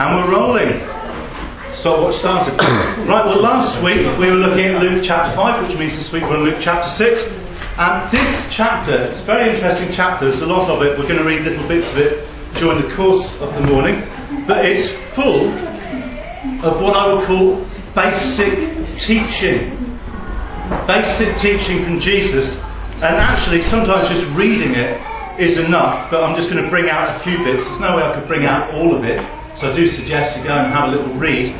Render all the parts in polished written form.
And we're rolling. Stopwatch started. Right, well, last week we were looking at Luke chapter 5, which means this week we're on Luke chapter 6. And this chapter, it's a very interesting chapter. There's a lot of it. We're going to read little bits of it during the course of the morning. But it's full of what I would call basic teaching. Basic teaching from Jesus. And actually, sometimes just reading it is enough. But I'm just going to bring out a few bits. There's no way I could bring out all of it. So I do suggest you go and have a little read.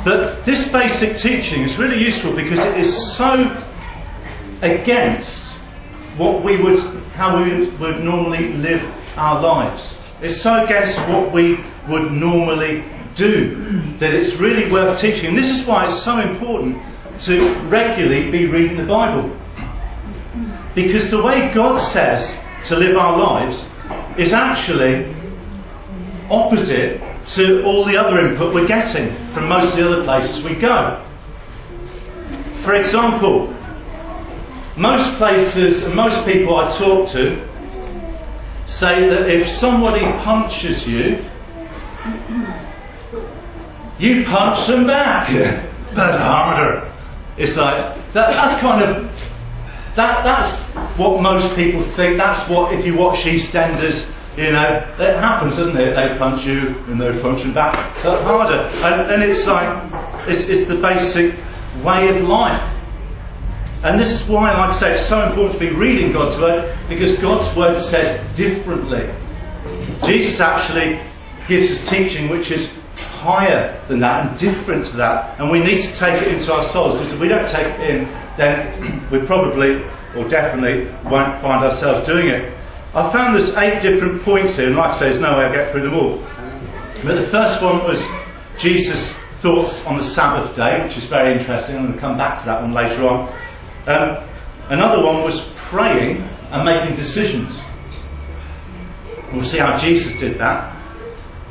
But this basic teaching is really useful because it is so against how we would normally live our lives. It's so against what we would normally do that it's really worth teaching. And this is why it's so important to regularly be reading the Bible. Because the way God says to live our lives is actually opposite to all the other input we're getting from most of the other places we go. For example, most places and most people I talk to say that if somebody punches you, you punch them back. Yeah. But harder. It's like that's kind of that's what most people think. That's what, if you watch EastEnders, you know, it happens, doesn't it? They punch you and they're punching back, but harder. And it's like it's the basic way of life. And this is why, like I say, it's so important to be reading God's Word, because God's Word says differently. Jesus actually gives us teaching which is higher than that and different to that. And we need to take it into our souls, because if we don't take it in, then we probably, or definitely, won't find ourselves doing it. I found there's 8 different points here, and like I say, there's no way I'll get through them all. But the first one was Jesus' thoughts on the Sabbath day, which is very interesting. I'm going to come back to that one later on. Another one was praying and making decisions. We'll see how Jesus did that.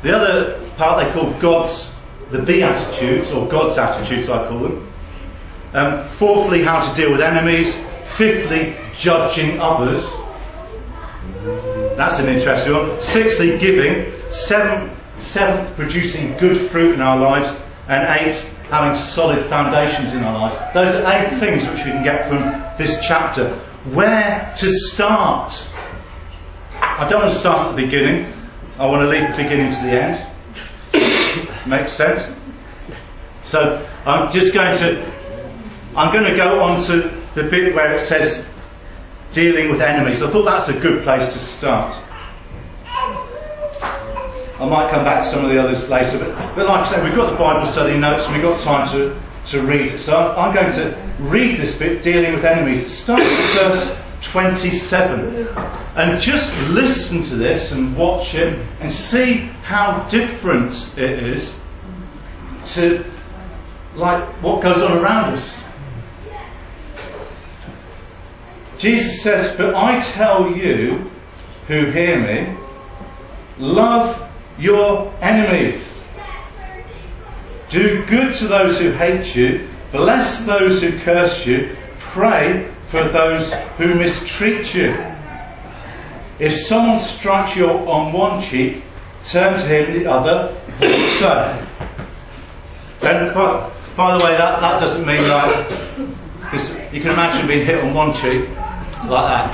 The other part they call the Beatitudes, or God's attitudes I call them. Fourthly, how to deal with enemies. Fifthly, judging others. That's an interesting one. Sixthly, giving. Seventh, producing good fruit in our lives. And 8, having solid foundations in our lives. Those are 8 things which we can get from this chapter. Where to start? I don't want to start at the beginning. I want to leave the beginning to the end. Makes sense? So I'm going to go on to the bit where it says dealing with enemies. I thought that's a good place to start. I might come back to some of the others later, but like I said, we've got the Bible study notes and we've got time to read it. So I'm going to read this bit, dealing with enemies. It starts at verse 27. And just listen to this and watch it and see how different it is to like what goes on around us. Jesus says, "But I tell you who hear me, love your enemies. Do good to those who hate you. Bless those who curse you. Pray for those who mistreat you. If someone strikes you on one cheek, turn to him the other also." And by the way, that doesn't mean like... You can imagine being hit on one cheek, like that.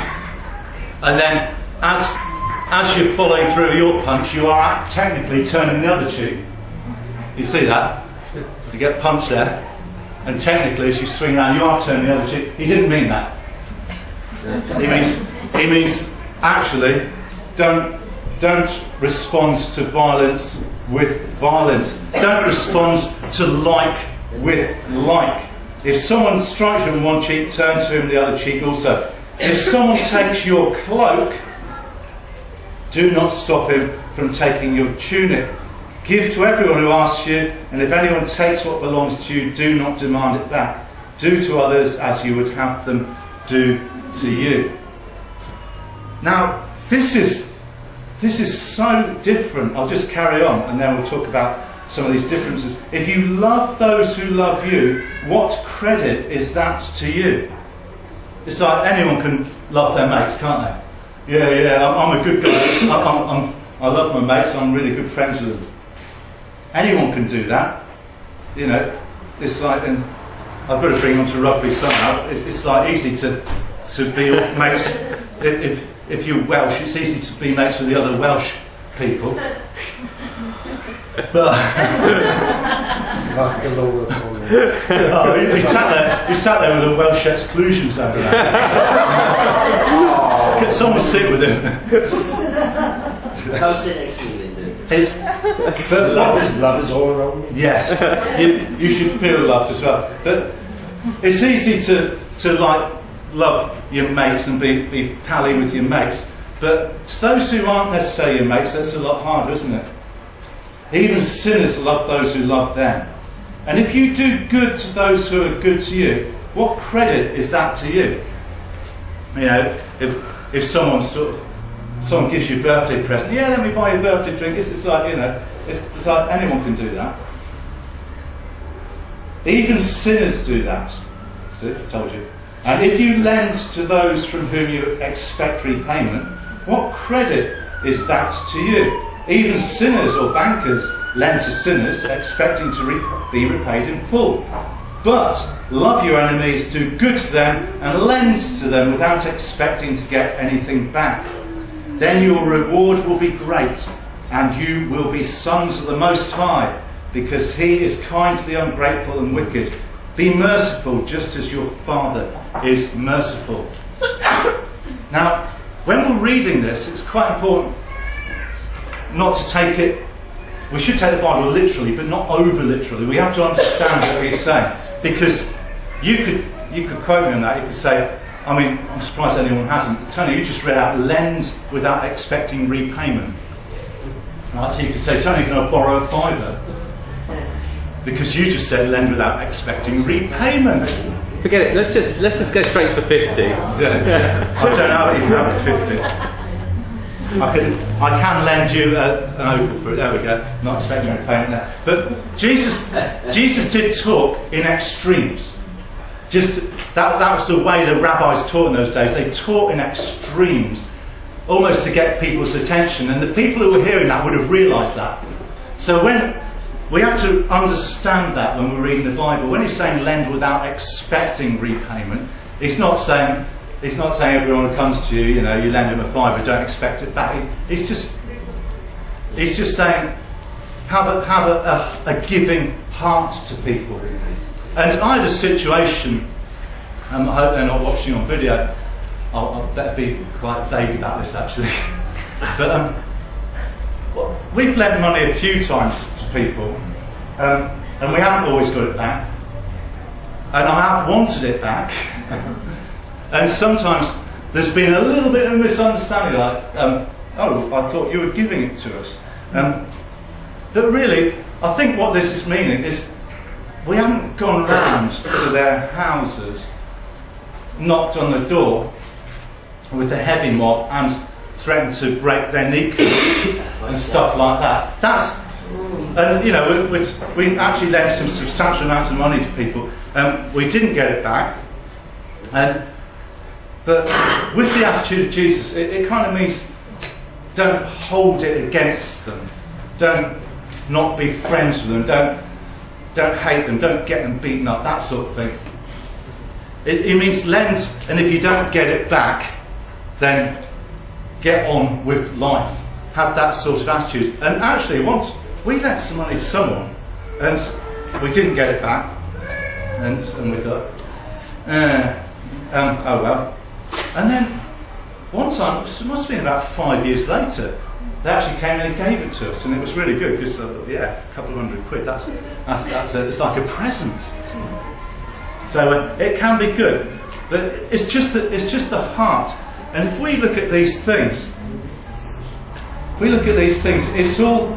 And then, as you're following through your punch, you are technically turning the other cheek. You see that? You get punched there, and technically, as you swing around, you are turning the other cheek. He didn't mean that. He means actually, don't respond to violence with violence. Don't respond to like with like. If someone strikes you on one cheek, turn to him the other cheek also. If someone takes your cloak, do not stop him from taking your tunic. Give to everyone who asks you, and if anyone takes what belongs to you, do not demand it back. Do to others as you would have them do to you. Now, this is so different. I'll just carry on, and then we'll talk about some of these differences. If you love those who love you, what credit is that to you? It's like anyone can love their mates, can't they? Yeah, I'm a good guy. I love my mates. I'm really good friends with them. Anyone can do that. You know, it's like, and I've got to bring on to rugby somehow. It's like easy to be mates. If you're Welsh, it's easy to be mates with the other Welsh people. But we sat there with a Welsh exclusion zone around. Can someone sit with him? Go sit next to you, Linda. But love is all around. yes, you should feel loved as well. But it's easy to like love your mates and be pally with your mates. But to those who aren't necessarily your mates, that's a lot harder, isn't it? Even sinners love those who love them. And if you do good to those who are good to you, what credit is that to you? You know, if someone gives you a birthday present, yeah, let me buy you a birthday drink. It's like, you know, it's like anyone can do that. Even sinners do that. See, I told you. And if you lend to those from whom you expect repayment, what credit is that to you? Even sinners or bankers lend to sinners, expecting to be repaid in full. But love your enemies, do good to them, and lend to them without expecting to get anything back. Then your reward will be great, and you will be sons of the Most High, because He is kind to the ungrateful and wicked. Be merciful, just as your Father is merciful. Now, when we're reading this, it's quite important not to take it. We should take the Bible literally, but not over literally. We have to understand what He's saying, because you could quote me on that. You could say, I mean, I'm surprised anyone hasn't. Tony, you just read out lend without expecting repayment. Right, so you could say, Tony, can I borrow a £5? Because you just said lend without expecting repayment. Forget it. Let's just go straight for 50. Yeah. I don't even have a 50. I can lend you an open fruit. There we go. Not expecting repayment there. But Jesus did talk in extremes. Just that was the way the rabbis taught in those days. They taught in extremes, almost to get people's attention. And the people who were hearing that would have realised that. So when we have to understand that when we're reading the Bible, when He's saying lend without expecting repayment, He's not saying everyone who comes to you, you know, you lend him a £5, don't expect it back. He's just saying have a giving heart to people. And I had a situation. I hope they're not watching on video. I'll better be quite vague about this actually. But we've lent money a few times to people, and we haven't always got it back. And I have wanted it back. And sometimes there's been a little bit of a misunderstanding, like, oh, I thought you were giving it to us. But really, I think what this is meaning is we haven't gone round to their houses, knocked on the door with a heavy mob and threatened to break their kneecap and stuff like that. And you know, we actually lent some substantial amounts of money to people. We didn't get it back. But with the attitude of Jesus, it kind of means don't hold it against them. Don't not be friends with them. Don't hate them. Don't get them beaten up. That sort of thing. It means lend, and if you don't get it back, then get on with life. Have that sort of attitude. And actually, once we lent some money to someone, and we didn't get it back, and we thought, oh well. And then one time, it must have been about 5 years later, they actually came and gave it to us, and it was really good because yeah, a couple of £100. It's like a present. So it can be good, but it's just the heart. And if we look at these things, it's all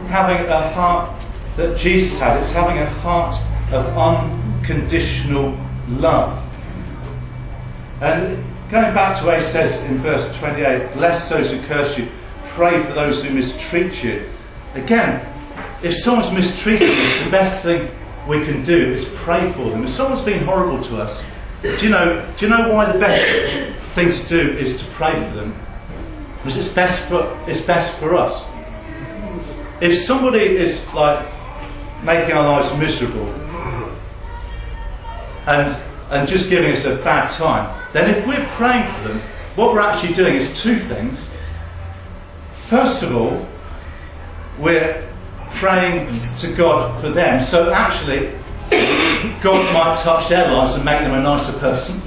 having a heart that Jesus had. It's having a heart of unconditional love. And going back to what He says in verse 28, bless those who curse you, pray for those who mistreat you. Again, if someone's mistreating us, the best thing we can do is pray for them. If someone's been horrible to us, do you know why the best thing to do is to pray for them? Because it's best for us. if somebody is like making our lives miserable and just giving us a bad time, then if we're praying for them, what we're actually doing is two things. First of all, we're praying to God for them, so actually God might touch their lives and make them a nicer person.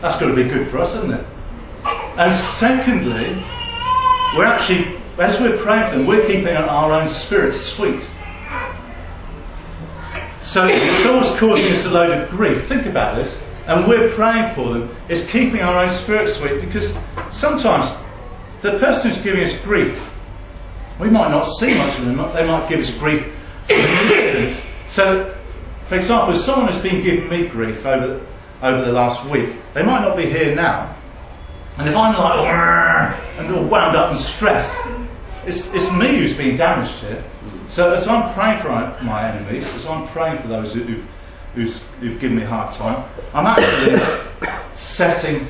That's got to be good for us, isn't it? And secondly, we're actually, as we're praying for them, we're keeping our own spirits sweet. So if someone's causing us a load of grief, think about this, and we're praying for them, it's keeping our own spirits sweet, because sometimes the person who's giving us grief, we might not see much of them, they might give us grief for things. So, for example, if someone has been giving me grief over the last week, they might not be here now. And if I'm like, and all wound up and stressed, it's me who's been damaged here. So as I'm praying for my enemies, as I'm praying for those who've given me a hard time, I'm actually setting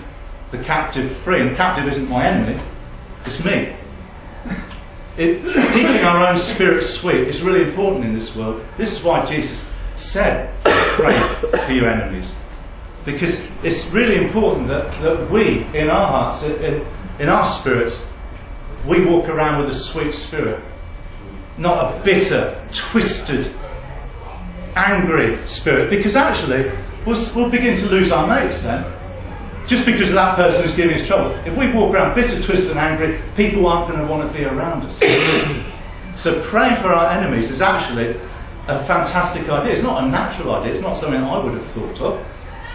the captive free. And the captive isn't my enemy, it's me. Keeping our own spirits sweet is really important in this world. This is why Jesus said, pray for your enemies. Because it's really important that we, in our hearts, in our spirits, we walk around with a sweet spirit. Not a bitter, twisted, angry spirit. Because actually, we'll begin to lose our mates then. Just because of that person who's giving us trouble. If we walk around bitter, twisted and angry, people aren't going to want to be around us. So praying for our enemies is actually a fantastic idea. It's not a natural idea. It's not something I would have thought of.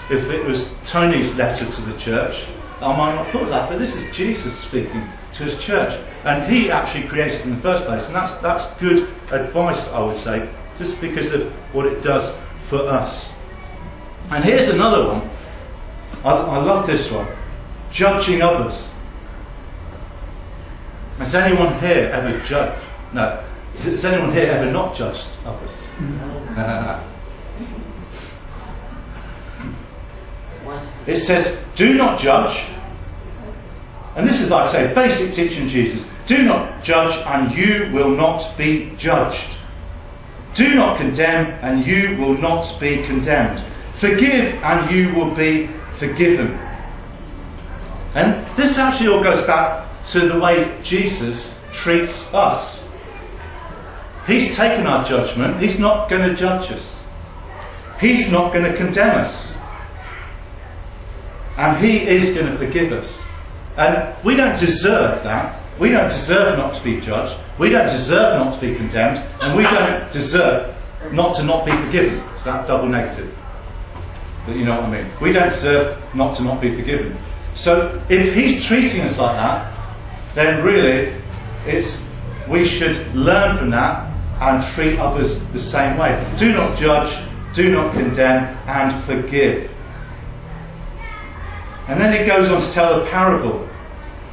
If it was Tony's letter to the church, I might not have thought of that. But this is Jesus speaking to his church. And he actually created it in the first place. And that's good advice, I would say, just because of what it does for us. And here's another one. I love this one. Judging others. Has anyone here ever judged? No. Has anyone here ever not judged others? It says, do not judge. And this is, like I say, basic teaching of Jesus. Do not judge and you will not be judged. Do not condemn and you will not be condemned. Forgive and you will be forgiven. And this actually all goes back to the way Jesus treats us. He's taken our judgment. He's not going to judge us. He's not going to condemn us. And he is going to forgive us. And we don't deserve that. We don't deserve not to be judged. We don't deserve not to be condemned. And we don't deserve not be forgiven. So that's double negative. But you know what I mean. We don't deserve not to not be forgiven. So if he's treating us like that, then really we should learn from that and treat others the same way. Do not judge, do not condemn, and forgive. And then he goes on to tell a parable.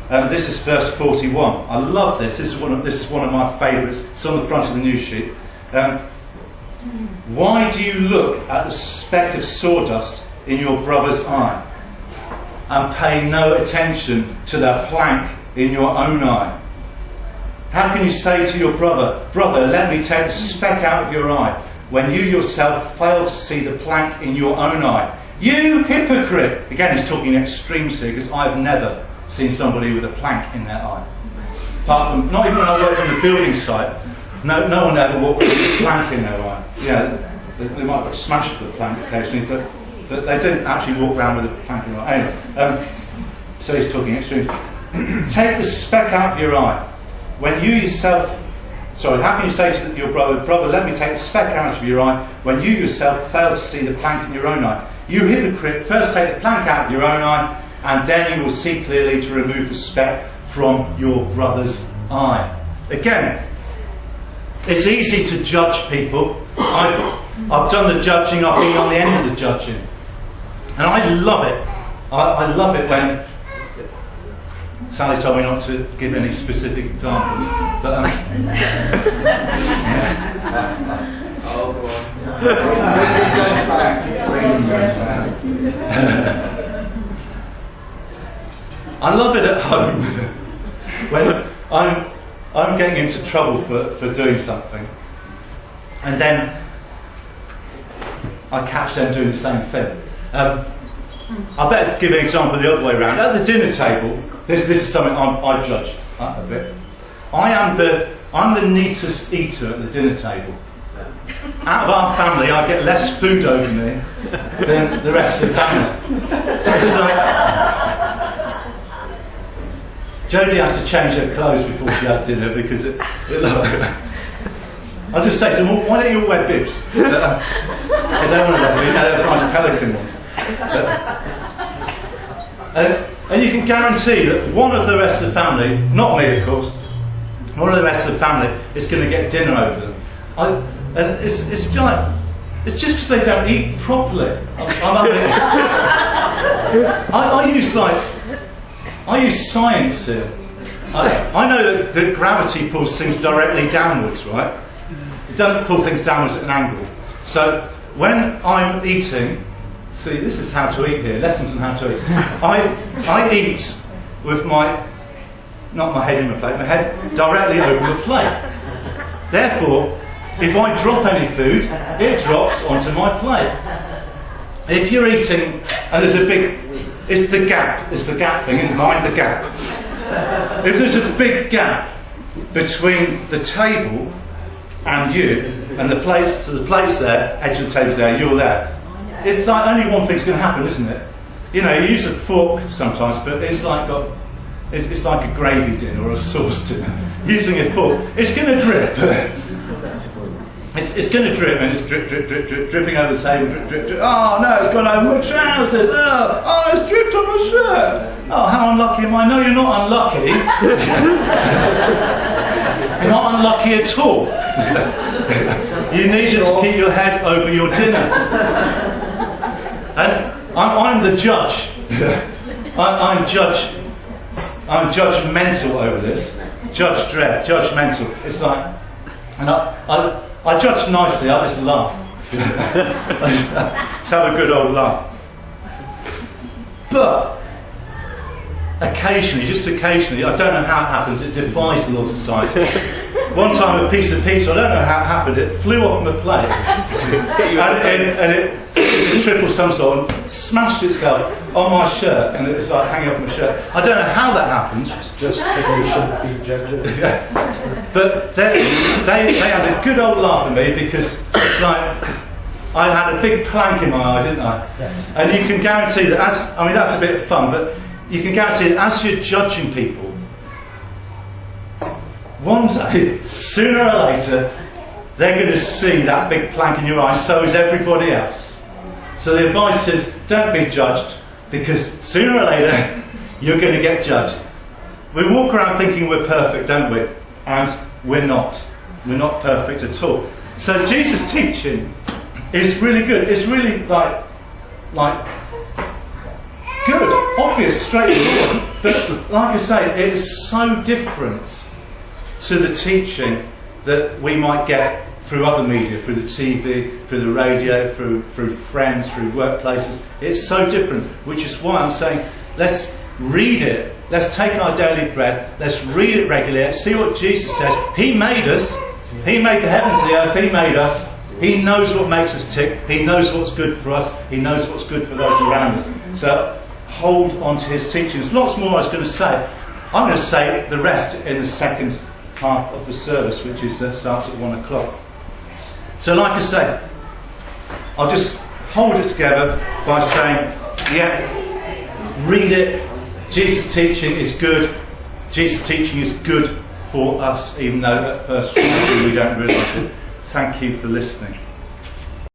This is verse 41. I love this. This is one of my favourites. It's on the front of the news sheet. Why do you look at the speck of sawdust in your brother's eye and pay no attention to the plank in your own eye? How can you say to your brother, brother, let me take the speck out of your eye, when you yourself fail to see the plank in your own eye? You hypocrite! Again, he's talking extremes here, because I've never seen somebody with a plank in their eye. Apart from, not even when I worked on the building site, no one ever walked with a plank in their eye. Yeah, they might have smashed the plank occasionally, but they didn't actually walk around with a plank in their eye. Anyway, so he's talking extremes. Take the speck out of your eye. When you yourself... Sorry, how can you say to your brother, let me take the speck out of your eye, when you yourself fail to see the plank in your own eye? You hypocrite, first take the plank out of your own eye, and then you will see clearly to remove the speck from your brother's eye. Again, it's easy to judge people. I've done the judging, I've been on the end of the judging. And I love it. I love it when... Sally told me not to give any specific examples, but I love it at home when I'm getting into trouble for doing something, and then I catch them doing the same thing. I better give an example the other way around. At the dinner table, this is something I judge a bit. I'm the neatest eater at the dinner table. Out of our family, I get less food over me than the rest of the family. It's like, Jodie has to change her clothes before she has dinner because I'll just say to them, well, why don't you all wear bibs? They don't want to wear bibs, they're nice pelican ones. And you can guarantee that one of the rest of the family, not me of course, one of the rest of the family is going to get dinner over them. And it's just because they don't eat properly. I use science here. I know that gravity pulls things directly downwards, right? It doesn't pull things downwards at an angle. So when I'm eating, see, this is how to eat here. Lessons on how to eat. I eat with not my head in the plate, my head directly over the plate. Therefore, if I drop any food, it drops onto my plate. If you're eating, and there's a big, it's the gap thing, and mind the gap. If there's a big gap between the table and you, and the plates there, edge of the table there, you're there, it's like only one thing's going to happen, isn't it? You know, you use a fork sometimes, but it's like a gravy dinner or a sauce dinner. Using a fork, it's going to drip. It's going to drip, and it's drip, dripping over the table, drip. Oh no, it's gone over my trousers. Oh, it's dripped on my shirt. Oh, how unlucky am I? No, you're not unlucky. You're not unlucky at all. You needed to keep your head over your dinner. And I'm the judge. I'm judgmental over this. Judgmental. It's like, and I judge nicely, I just laugh. Let's have a good old laugh. But occasionally, I don't know how it happens, it defies the laws of science. One time a piece of pizza, I don't know how it happened, it flew off my plate and it triple somersault and smashed itself on my shirt, and it was like hanging off my shirt. I don't know how that happened. Just because you shouldn't be judges. But they had a good old laugh at me because it's like I had a big plank in my eye, didn't I? And you can guarantee that that's a bit of fun, but you can guarantee that as you're judging people, one day, sooner or later, they're going to see that big plank in your eye, so is everybody else. So the advice is, don't be judged, because sooner or later, you're going to get judged. We walk around thinking we're perfect, don't we? And we're not. We're not perfect at all. So Jesus' teaching is really good. It's really like good, obvious, straightforward. But like I say, it is so different to the teaching that we might get through other media, through the TV, through the radio, through friends, through workplaces. It's so different, which is why I'm saying let's read it, let's take our daily bread, let's read it regularly, let's see what Jesus says. He made us, He made the heavens and the earth, He made us, He knows what makes us tick, He knows what's good for us, He knows what's good for those around us. So hold on to His teachings. Lots more I was going to say. I'm going to say the rest in the second half of the service, which is starts at 1 o'clock. So like I say, I'll just hold it together by saying, yeah, read it. Jesus' teaching is good. Jesus' teaching is good for us, even though at first we don't realise it. Thank you for listening.